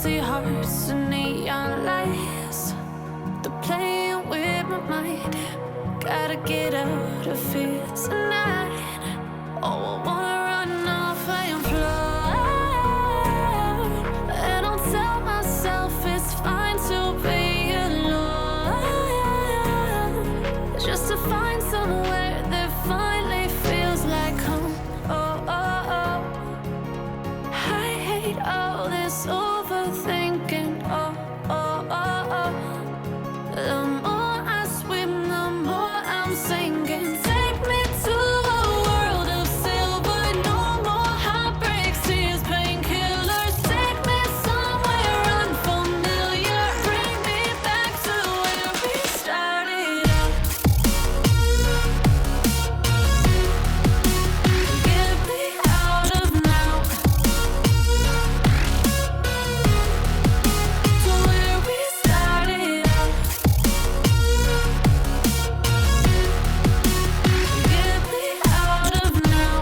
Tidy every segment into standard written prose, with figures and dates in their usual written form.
empty hearts and neon lights. They're playing with my mind. Gotta get out of here tonight. Oh, I wanna run off and fly. And I'll tell myself it's fine to be alone, just to find somewhere that finally feels like home. Oh, oh, oh. I hate all this overthinking. Oh, oh, oh, oh. The more I swim, the more I'm sinking. Take me to a world of silver. No more heartbreaks, tears, painkillers. Take me somewhere unfamiliar. Bring me back to where we started out. Get me out of now. To where we started out. Get me out of now.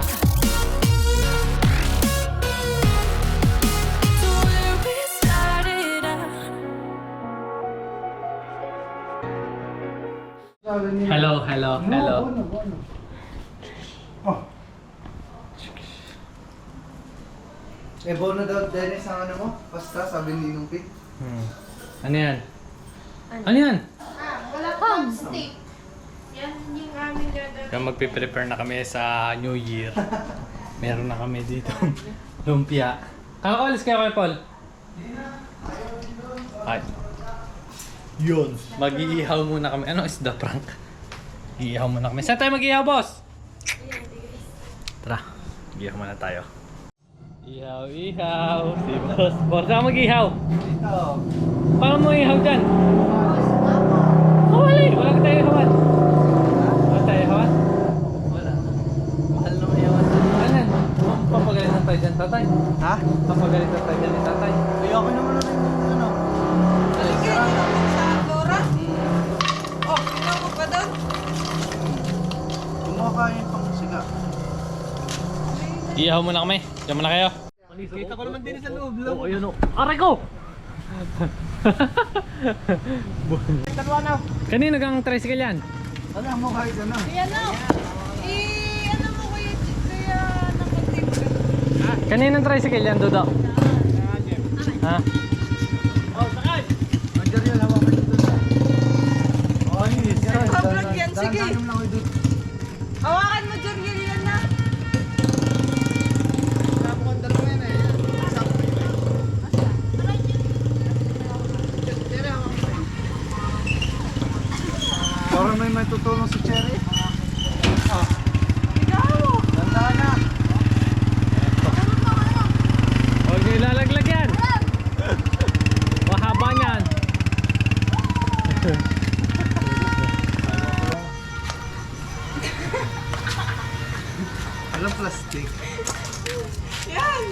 To where we started out. Hello, hello, hello. Oh. Eh, bono daw Dennis ang ano mo? Basta, sabi ni Ninong Pete. Ano yan? Ano yan? Wala pang stick. Yan yung aming gagawin. Kaya magpiprepare na kami sa New Year. Meron na kami dito. Lumpia. Kakaalis kayo kay Paul? Ay. Yun. Mag-iihaw muna kami. Ano is the prank? Mag-iihaw muna kami. Saan tayo mag-iihaw, boss? Tara. Mag-iihaw muna tayo. Ihaw, ihaw. Si boss. Boss, saan mag-iihaw? Dito. Paano mo ihaw dyan? Oh, wala eh. Wala tayo ihawan. Wala tayo ihawan? Wala. Mahal na mayawan. Ano yan? Papagalitan tayo dyan, tatay. Ha? Papagalitan tayo dyan ni tatay. Ay, okay naman na rin. Ano? Sa Laura? Oh, pinaw mo pa doon? Kumakain pang siga. Ihaw muna kami. Diyan muna kayo. Kita ko naman din sa loob lang. Oo, ayun o. Aray ko! Dalawa na. Kanino gang tricycle yan? Alam mo kahit ano. Yan na. Ano mo kuya? Kaya nakatimbre. Kaninong tricycle yan, Dudo? Ha? Andiyan yan, hawakan dito na. Oh, yes. Vlog yan, sige. Dahan-dahan lang ako dito. Hawakan mo, Joriel, yan na. Sabi ko ang dalawa yan eh. Parang may tutulong si Cherry. Ikaw. Dandahan na. Huwag nyo ilalaglag yan. Mahaba niyan. Alam plastic. Yan.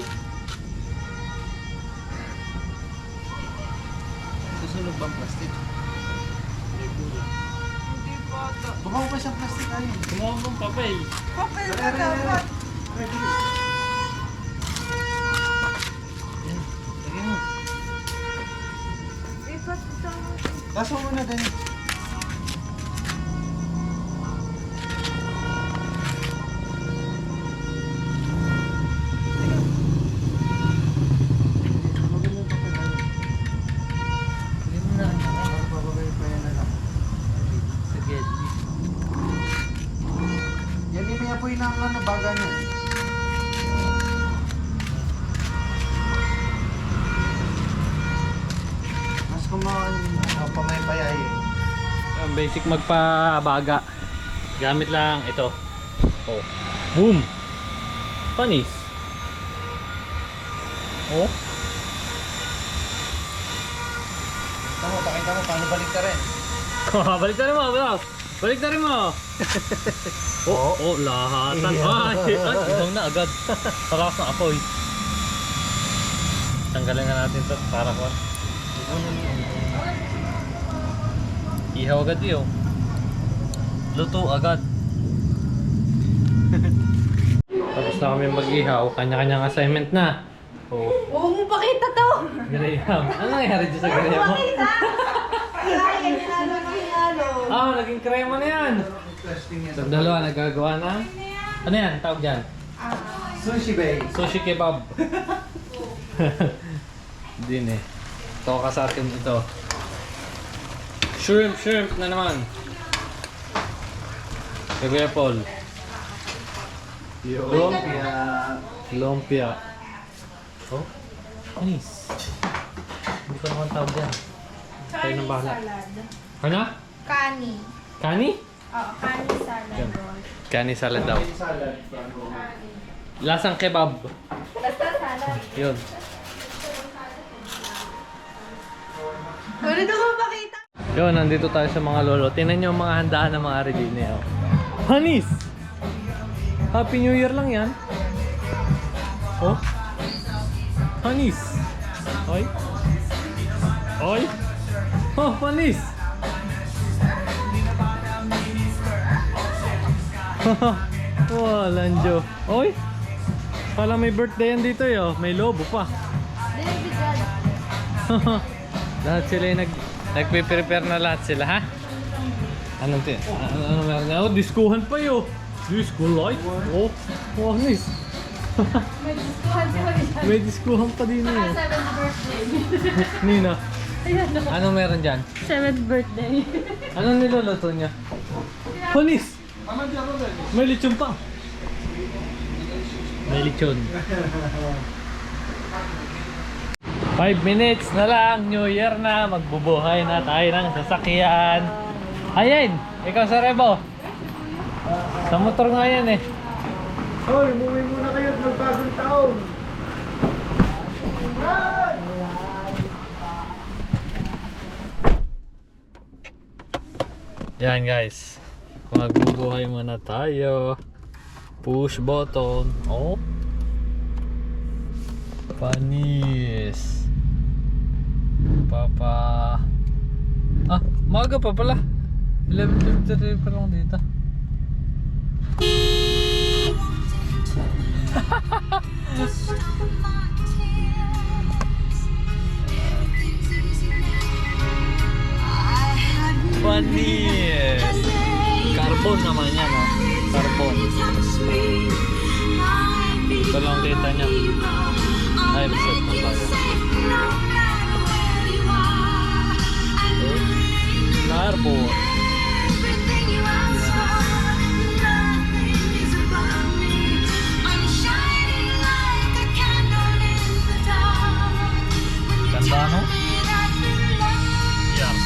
Susunog bang plastic? Hindi pa ito. Baka ko pa siyang plastic ay. Gumawa mong papel. Papel na dapat. Lagyan mo. Ipat ito. Kaso muna din. Sige. Yan yung may apoy ng ano, baga niya. Mas kumain pamaypayay eh. Yung basic magpabaga. Gamit lang ito. Oh. Boom! Panis. Oh. Pakita mo paano balik ka rin. Balik na rin mo, bro. Balik na rin mo. Oh, lahatan. Ay, ihaw na agad. Parakas na apoy. Tanggalin na natin ito para ko. Ihaw agad yun. Luto agad. Tapos na kami mag-ihaw. Kanya-kanyang assignment na. Oo. Huwag mo pakita to! Graham. Ano nangyari dyan sa Graham mo? Ay, ano ko Ah, naging krema na yan. Interesting yan. So, dalawa nagagawa na. Ano yan? Tawag dyan? Sushi Bay. Sushi kebab. Din eh. Toka sa atin ito. Shrimp na naman. Kuya Paul. Lumpia. Lumpia. Oh? Anis. Hindi ko naman tawag yan. Kayo nang bahala. Ano? Kani. Kani? Oo, kani salad Yan. roll. Kani salad daw. Salad. Lasang kebab. Basta salad. Yun. Ano mo pakita? Yun, nandito tayo sa mga lolo. Tingnan nyo ang mga handaan ng mga Regine. Oh. Hanis! Happy New Year lang yan. Oh. Hanis! Oy. Oy. Oh, Hanis! Walang Diyo. Oy. Pala may birthday yan dito eh. Oh. May lobo pa. Baby God. Lahat sila yung nagpe-prepare na lahat sila, ha? Anong ano meron nga? Oh, diskuhan pa yun. Disco light? Oh, oh, nice. May diskuhan si Marisha. May diskuhan pa din yun. 7th birthday. Nina, Ayan na. anong meron dyan? 7th birthday. Anong niluluto niya? Panis! May lechon pa. May lechon. 5 minutes na lang, New Year na, magbubuhay na tayo ng sasakyan. Ayan, ikaw sa Rebo. Sa motor nga yan eh. Hoy, umuwi muna kayo at magbagong taon. Yan guys, magbubuhay muna tayo. Push button. Oh, panis. Papa. Ah, maga pa pala. 11:30 pa lang dito. Panis. Carbon naman yan, oh. Carbon. Ito lang kita niya. Ay, reset na tayo. Carbon. Ganda, no? Yes.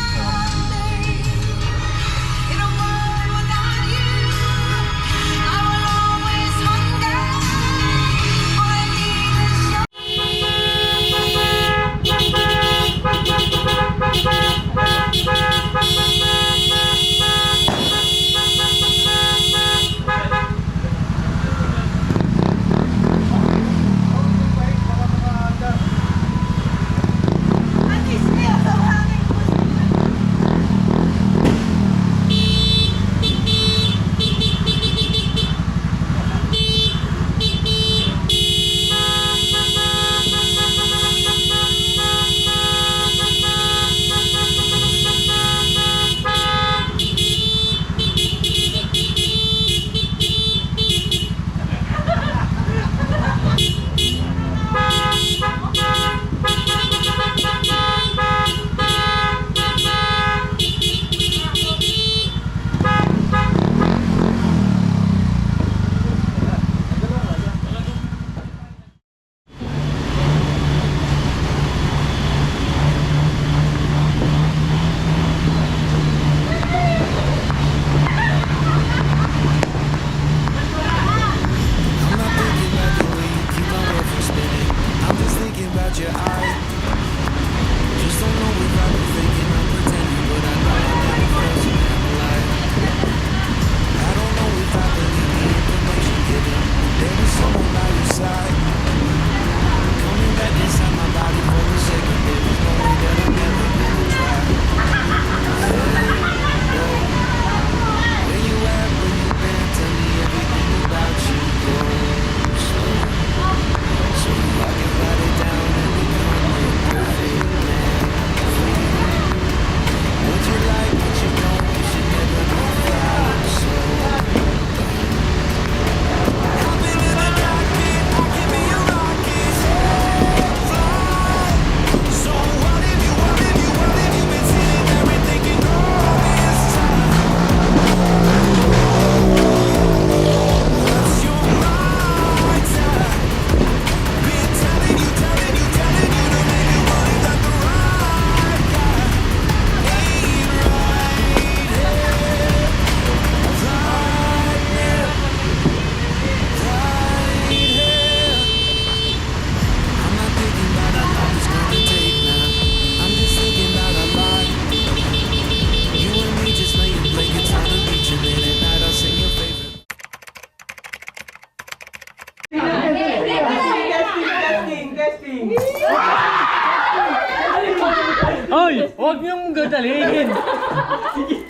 Oy! Huwag niyong gadalhin!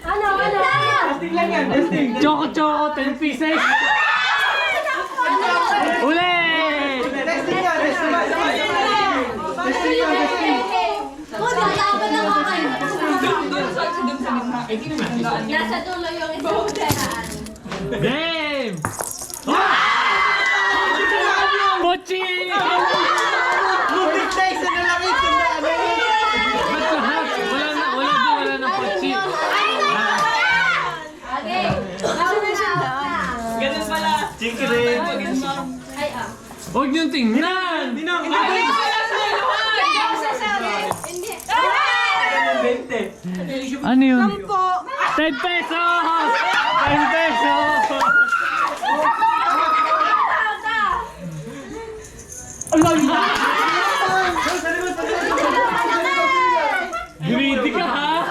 Ano? Testing lang yan, testing. Choco, 10 pieces! Ulit! Testing yan, testing yan. Testing yan, testing. Nasa dulo yung isang Game! Mochi! Muntik na isa na lang ito na ano yun. Ba't lahat? Wala na pochi. Okay. Ganun pala. Chinky rin. Huwag niyong tingnan! Hindi pala sa Hindi. Ano yun? 10. 10 pesos! 10 pesos! Greedy ka ha?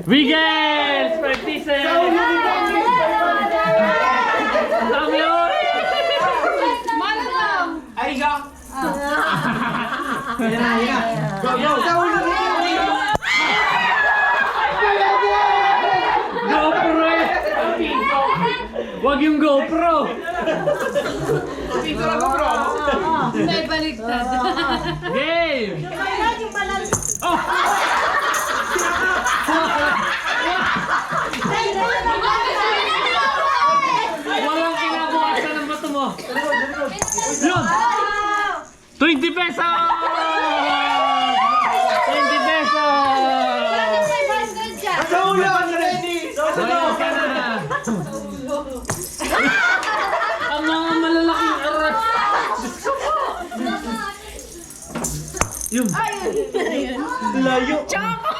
Wiggles! 5 pieces! Ang dami yun! Ariga. Go, go. Sa ulo nito. GoPro eh! Wag yung GoPro! Picture ako, bro. May baliktad. Game! Oh! Walang kinabukasan ng bato mo! Yun! 20 pesos! 20 pesos! Sa ulo, ready. Wala ka na! Ang mga malalaking arat! Yung! Layo. Choco!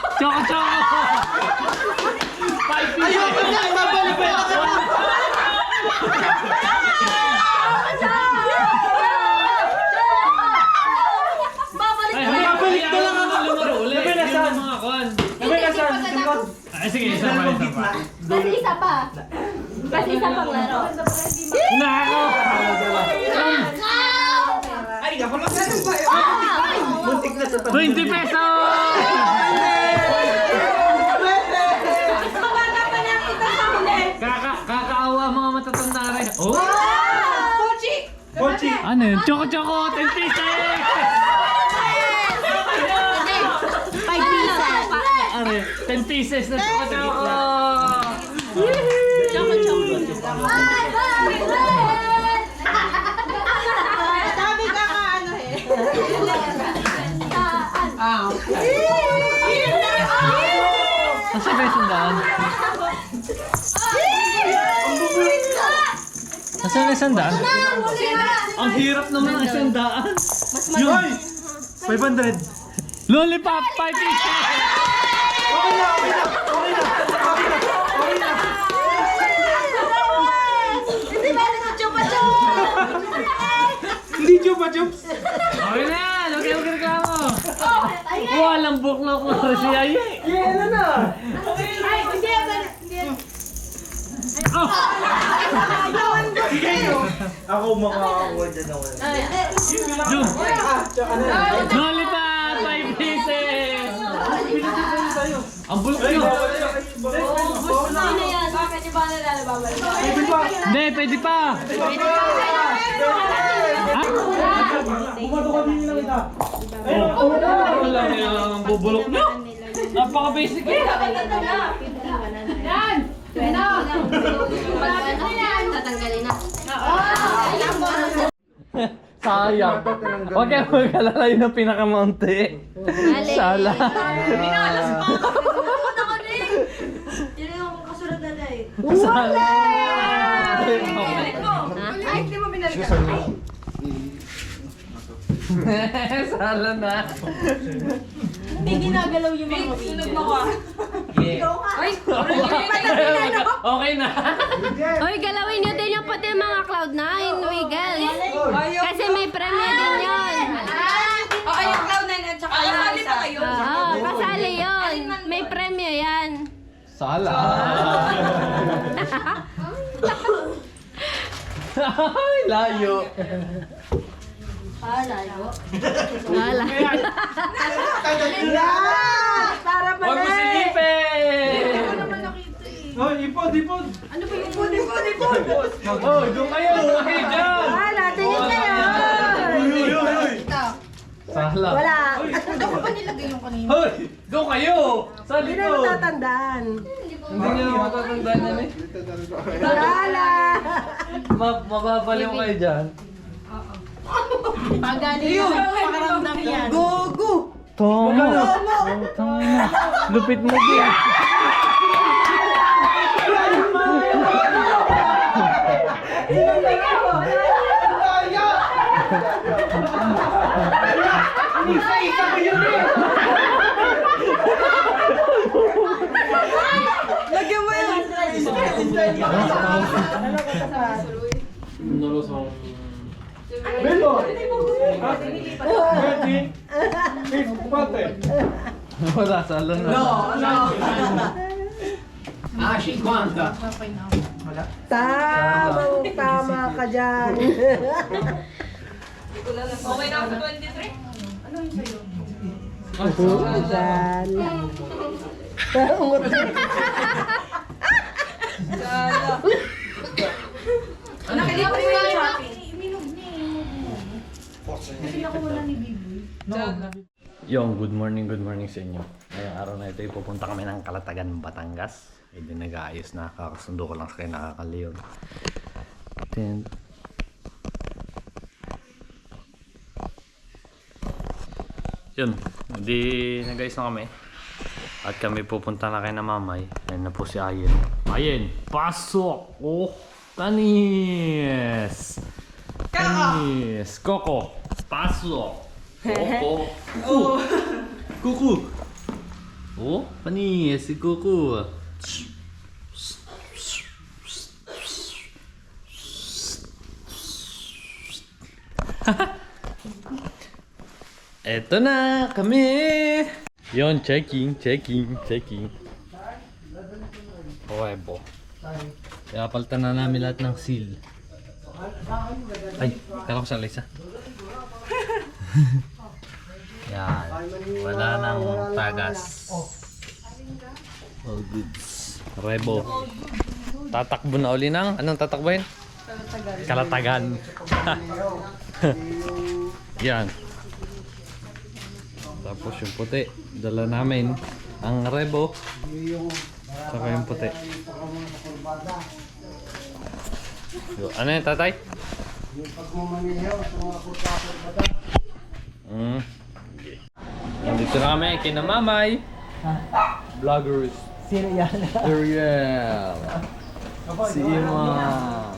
5 pieces! Ayoko na, babalik pa ako. Ay, babalik na lang ako. Lumaro ulit. Sabi na Yun saan? ang mga kon. Sabi na saan? Sa likod. Ay, sige, isa pa. Kasi isa pa. Kasi isa pang laro. Nako! Ariga, pala sa Muntik na sa 20 pesos! Kakaawa mga matatanda rin. Oh! Pochi. Ano yun? Choco! 10 pieces! 5 pieces. Ano yun? 10 pieces na choco! Sabi ka nga ano eh. Kasi ba yung sandaan? Nasa yung sandaan? Ang hirap naman ang sandaan. Yun! 500. Lollipop! 5 pieces! Okay na, okay na. Okay na. Okay na. Okay na. Hindi ba ito chupa-chup? Hindi chupa chups. Okay na yan! Huwag kayong reklamo! Walang buklok na rin si Aye! Yan na. Ay, hindi. Oh! Ako makakakuha dyan ako. Yun! Lollipop! 5 pieces! Ang bulok nyo! Ano yan? Bakit yung ba nalalababalik? Hindi, pwede pa! Ah? Ano lang yung bubulok nyo? Napaka-basic eh! Yan! Tatanggalin na. Sayang. Huwag kayong mag-alala yun ang pinakamunti. Sala. Pinalas pa ako. Pumunta ko rin. Yun yung kasunod na na eh. Sala. Ay, hindi mo binalikan. Sala na. Hindi ginagalaw yung mga video. Ay, Okay na. Hoy, galawin nyo din yung pati mga Cloud9, Wiggles. Kasi may premyo din yun. Okay, yung Cloud9 at saka yung isa. Oo, kasali yun. May premyo yan. Sala. Ay, layo. Wala. Para Huwag mo silipin! Oh, ipod. Ano ba yung ipon? Oh, doon kayo! Okay, dyan! Wala, tingin kayo. Sala. Wala. At ano ko pa nilagay yung kanina? Hoy! Doon kayo! Sa Hindi na likod! matatandaan. Hindi nyo na matatandaan yan eh. Wala. Mababaliw kayo dyan. Pagaling yung pakaramdam yan. Gogo! Tama! Tama! Lupit mo din! Isa ko yun eh! Lagyan mo yun. Belo! Betty! Kumate! Wala, sala na. Ah, 50! Tama ka dyan. Okay na ako sa 23? Dyan. Nakilip mo yung shopping. Yung good morning sa inyo. Ngayong araw na ito, pupunta kami ng Calatagan, Batangas. Hindi nag-aayos na, kakasundo ko lang sa kayo nakakaliyon. Then, yun, hindi nag-aayos na kami. At kami pupunta na kay na mamay. Ayun na po si Ayen. Ayen, pasok! Oh, tanis! Tanis! Coco, pasok! Coco! Kuku! Oh, panis si Kuku. Eto na kami! Yon, checking. Okay po. Kaya palitan na namin lahat ng seal. Ay, kala ko sa Lisa. Yan. Wala nang tagas. All goods. Rebo. Tatakbo na uli ng... Anong tatakbohin? Calatagan. Yan. Tapos yung puti. Dala namin ang rebo. Saka yung puti. Yo, ano yun, tatay? Okay. Nandito na kami, kinamamay. Vloggers. Sino yan? Ariel. Si Imam.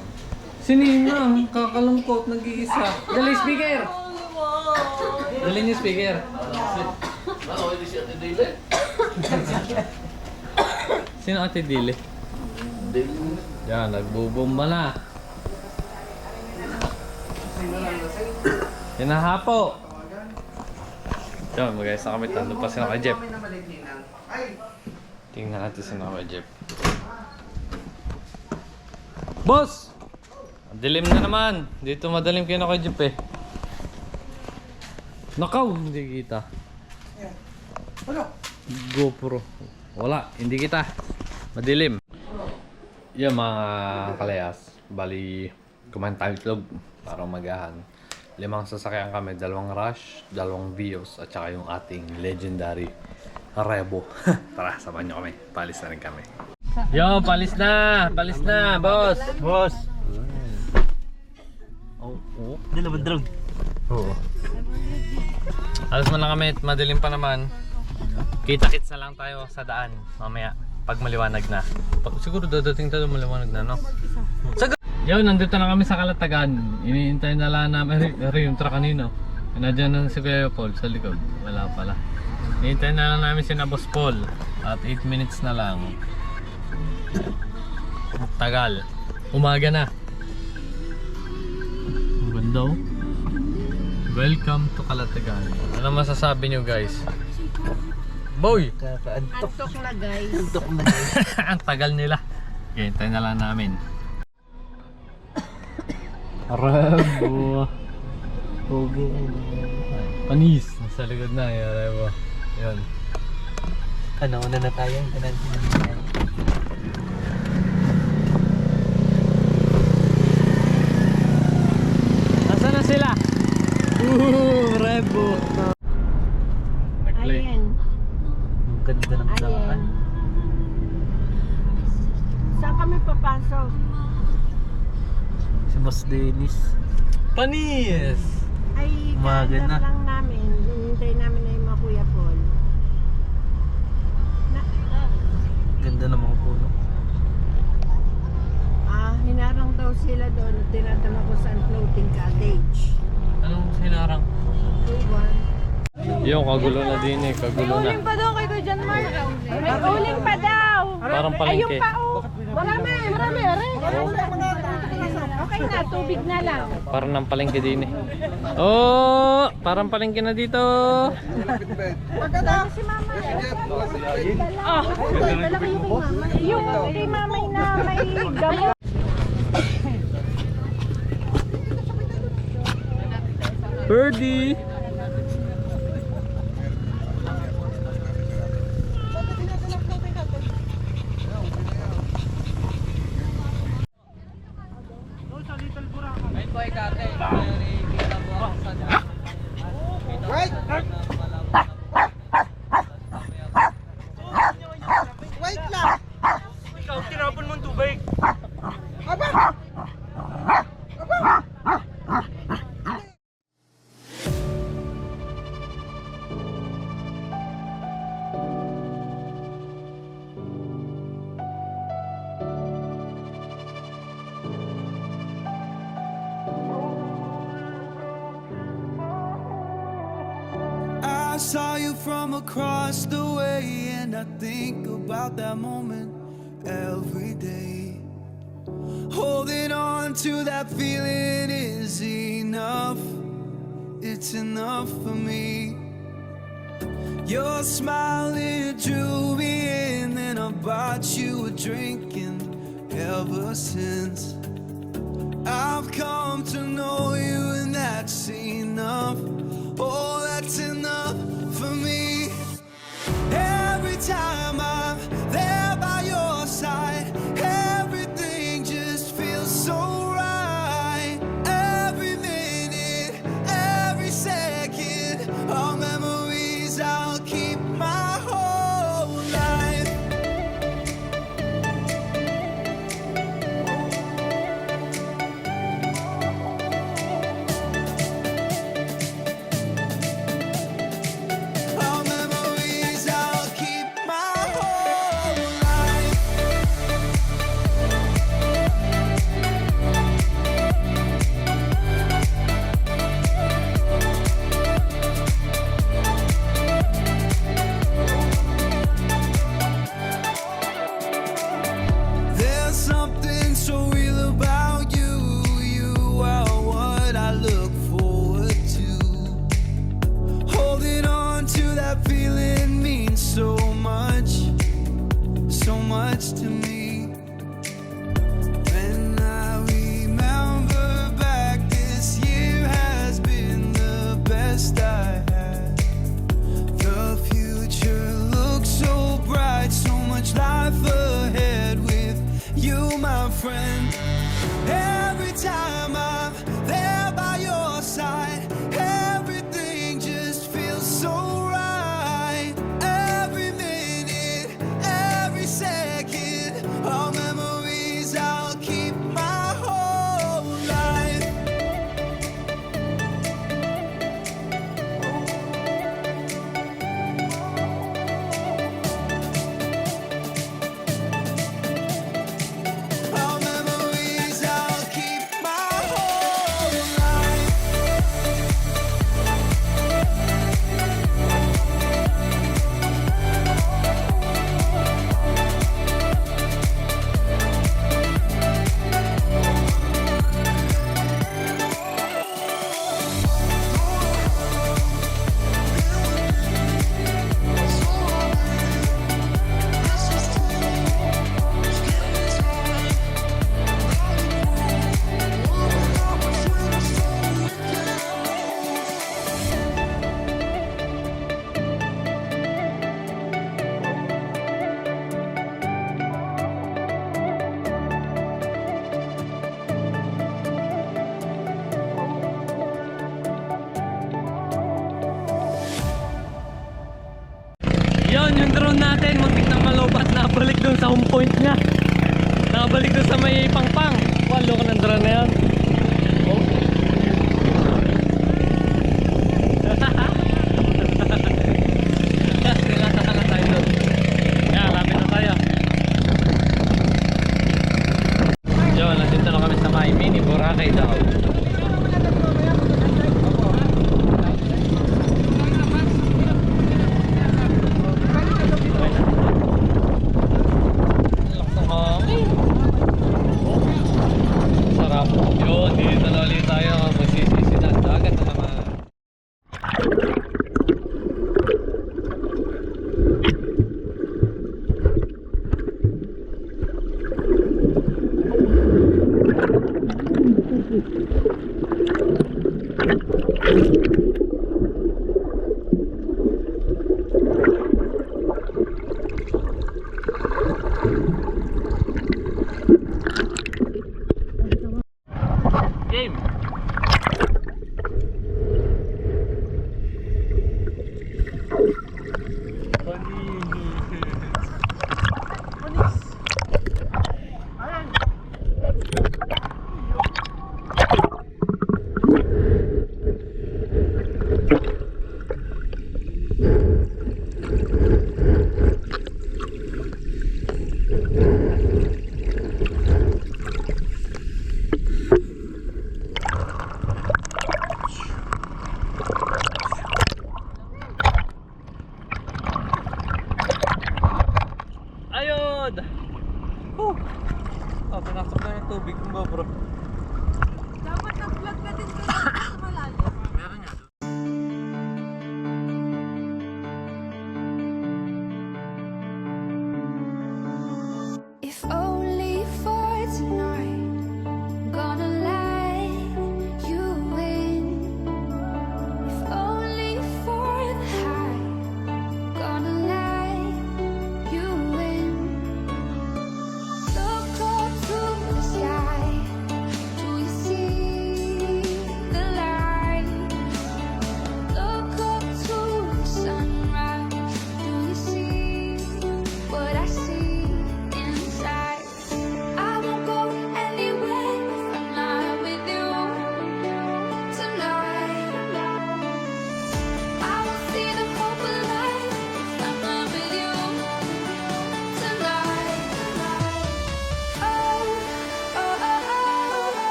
Si Imam, kakalungkot, nag-iisa. Dali, speaker! Dali niyo speaker. Sino Ate Dile? Yan, nagbubomba na. Hinahapo. Yan, mag-ayos na kami. Tando pa sila kay Jeff. Tingnan natin sila kay Jeff. Boss! Dilim na naman. Dito madalim kayo na kay Jeff eh. Nakaw! Hindi kita. GoPro. Wala, hindi kita. Madilim. Yan mga kalayas. Bali, kumain tayo itlog para magahan. 5 sasakyan kami, 2 Rush, 2 Vios, at saka yung ating legendary Rebo. Tara, samahan nyo kami. Palis na rin kami. Yo, palis na, boss. Boss. Oh. Dalawang drone. Oo. Alas mo na kami, madilim pa naman. Kita-kits na lang tayo sa daan mamaya pag maliwanag na. Siguro dadating tayo maliwanag na, no? Yo, nandito na kami sa Calatagan. Iniintay na lang namin yung truck kanino. Nandiyan na si Kuya Paul sa likod. Wala pala. Hintayin na lang namin si Boss Paul. At 8 minutes na lang. Tagal. Umaga na. Ang ganda oh. Welcome to Calatagan. Ano masasabi nyo guys? Boy! Kakaantok. Antok na guys. Antok na. Ang tagal nila. Okay, hintayin na lang namin. Arabo. Pogi. Panis. Nasa likod na. Arabo. Yan. Ano, una na tayo. Nasaan na sila? Rebo. Nag-play. Ayan. Ang ganda ng daan. Ayan. Saan kami papasok? Si Boss Dennis. Panis! Ay, Umaga kaandar na. lang namin. Hintay namin na yung mga Kuya Paul. Ganda ng mga puno. Hinarang daw sila doon at tinatanong ko saan floating cottage. Anong sinarang? Tuwan. Yung kagulo na din eh. Kagulo na. pa daw kay Kuya John Mark. May uling pa daw. Parang palengke. Marami, marami. Okay na, tubig na lang. Parang ng palengke din eh. Oh! Parang palengke na dito. Si Mama. Malaki yung kay Mama. Yung kay Mama na may gamot. Birdie! I saw you from across the way, and I think about that moment every day. Holding on to that feeling is enough, it's enough for me. Your smile, it drew me in, and I bought you a drink, and ever since I've come to know you, and that's enough. Oh, that's enough for me. Every time I'm there by your side, everything just feels so right. Every minute, every second, all memories I'll keep my whole life. All memories I'll keep my whole life. There's something so real about you. You are what I look forward to. Holding on to that feeling means so much to me. When I remember back, this year has been the best I had. The future looks so bright, so much life ahead with you, my friend. Every time I'm there by your side, everything just feels so right. Every minute, every second, all memories I'll keep my whole life. All memories I'll keep my drone natin, muntik nang malobat, nabalik doon sa home point niya. Nabalik doon sa may pangpang. Walo ko ng drone na yan. Oh. Nilata na tayo doon. Yan, lapit na tayo. Yun, nandito na kami sa may mini Boracay daw. Sarap. Yun, dito na ulit tayo. Magsisisi na. Dagat na naman. Game.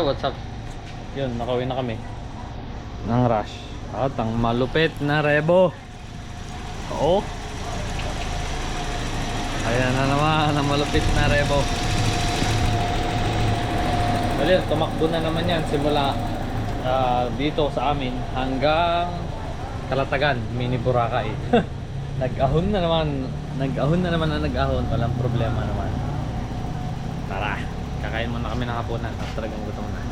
what's up? Yun, nakauwi na kami ng Rush at ang malupit na rebo. Oo. Ayan na naman ang malupit na rebo. Well, tumakbo na naman yan simula dito sa amin hanggang Kalatagan, Mini Boracay. Nag-ahon na naman, walang problema naman. Tara, kakain muna kami ng hapunan at talagang gutom na.